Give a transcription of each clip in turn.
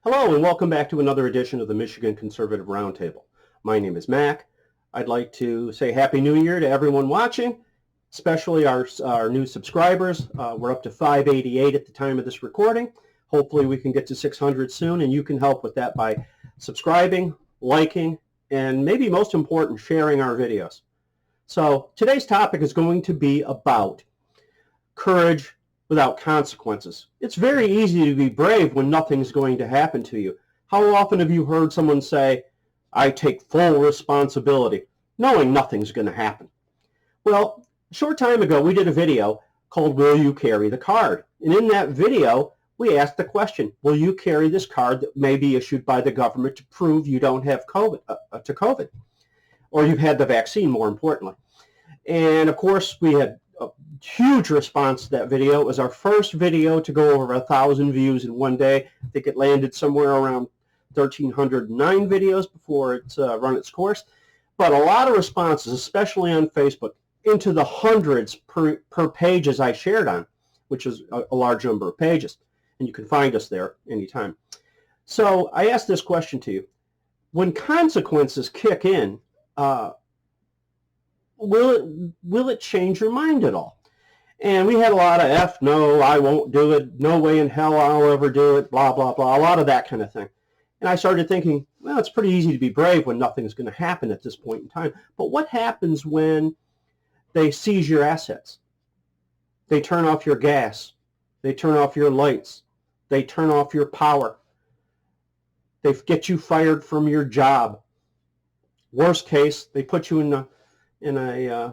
Hello and welcome back to another edition of the Michigan Conservative Roundtable. My name is Mac. I'd like to say Happy New Year to everyone watching, especially our new subscribers. We're up to 588 at the time of this recording. Hopefully we can get to 600 soon, and you can help with that by subscribing, liking, and maybe most important, sharing our videos. So today's topic is going to be about courage without consequences. It's very easy to be brave when nothing's going to happen to you. How often have you heard someone say, I take full responsibility, knowing nothing's going to happen? Well, a short time ago, we did a video called Will You Carry the Card? And in that video, we asked the question, will you carry this card that may be issued by the government to prove you don't have COVID, or you've had the vaccine, more importantly? And of course, we had a huge response to that video. It was our first video to go over 1,000 views in one day. I think it landed somewhere around 1,309 videos before it's run its course. But a lot of responses, especially on Facebook, into the hundreds per page as I shared on, which is a large number of pages. And you can find us there anytime. So I asked this question to you. When consequences kick in, will it change your mind at all? And we had a lot of no, I won't do it, no way in hell I'll ever do it, blah, blah, blah, a lot of that kind of thing. And I started thinking, well, it's pretty easy to be brave when nothing's going to happen at this point in time. But what happens when they seize your assets? They turn off your gas. They turn off your lights. They turn off your power. They get you fired from your job. Worst case, they put you in a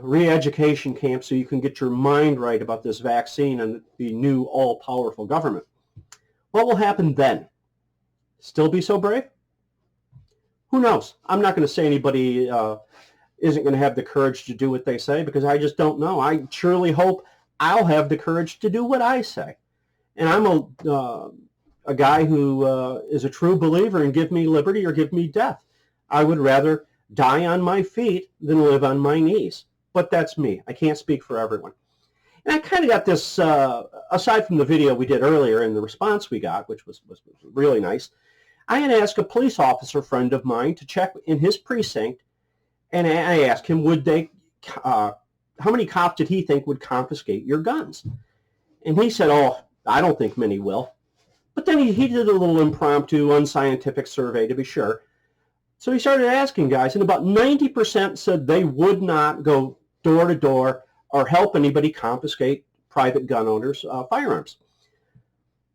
re-education camp so you can get your mind right about this vaccine and the new all-powerful government. What will happen then? Still be so brave? Who knows? I'm not going to say anybody isn't going to have the courage to do what they say, because I just don't know. I surely hope I'll have the courage to do what I say. And I'm a guy who is a true believer in give me liberty or give me death. I would rather die on my feet than live on my knees. But that's me. I can't speak for everyone. And I kind of got this, aside from the video we did earlier and the response we got, which was really nice, I had asked a police officer friend of mine to check in his precinct, and I asked him, how many cops did he think would confiscate your guns? And he said, oh, I don't think many will. But then he did a little impromptu, unscientific survey to be sure. So he started asking guys, and about 90% said they would not go door to door or help anybody confiscate private gun owners' firearms.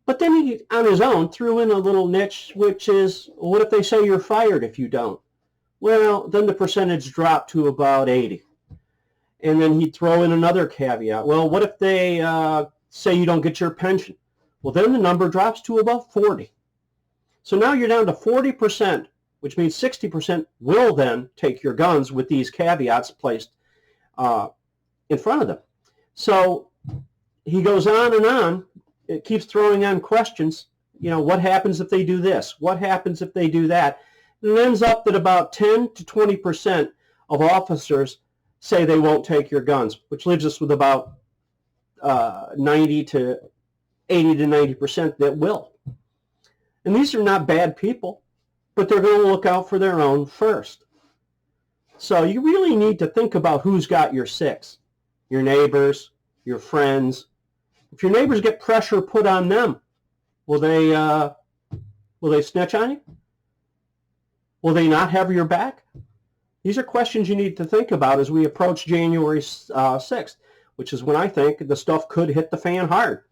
But then he, on his own, threw in a little niche, which is, what if they say you're fired if you don't? Well, then the percentage dropped to about 80. And then he'd throw in another caveat. Well, what if they say you don't get your pension? Well, then the number drops to about 40. So now you're down to 40%. Which means 60% will then take your guns with these caveats placed in front of them. So he goes on and on. It keeps throwing on questions. You know, what happens if they do this? What happens if they do that? And it ends up that about 10 to 20% of officers say they won't take your guns, which leaves us with about 80 to 90% that will. And these are not bad people, but they're going to look out for their own first. So you really need to think about who's got your six. Your neighbors, your friends. If your neighbors get pressure put on them, will they snitch on you? Will they not have your back? These are questions you need to think about as we approach January 6th, which is when I think the stuff could hit the fan hard.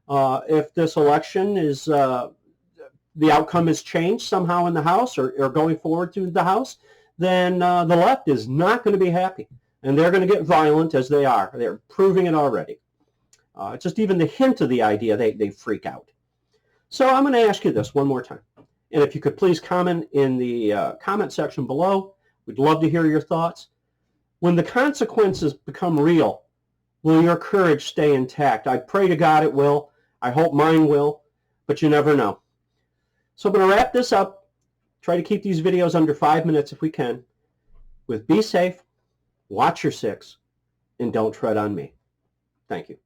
If this election is... the outcome has changed somehow in the House or going forward to the House, then the left is not going to be happy. And they're going to get violent as they are. They're proving it already. Just even the hint of the idea, they freak out. So I'm going to ask you this one more time. And if you could please comment in the comment section below. We'd love to hear your thoughts. When the consequences become real, will your courage stay intact? I pray to God it will. I hope mine will. But you never know. So I'm going to wrap this up, try to keep these videos under 5 minutes if we can, with be safe, watch your six, and don't tread on me. Thank you.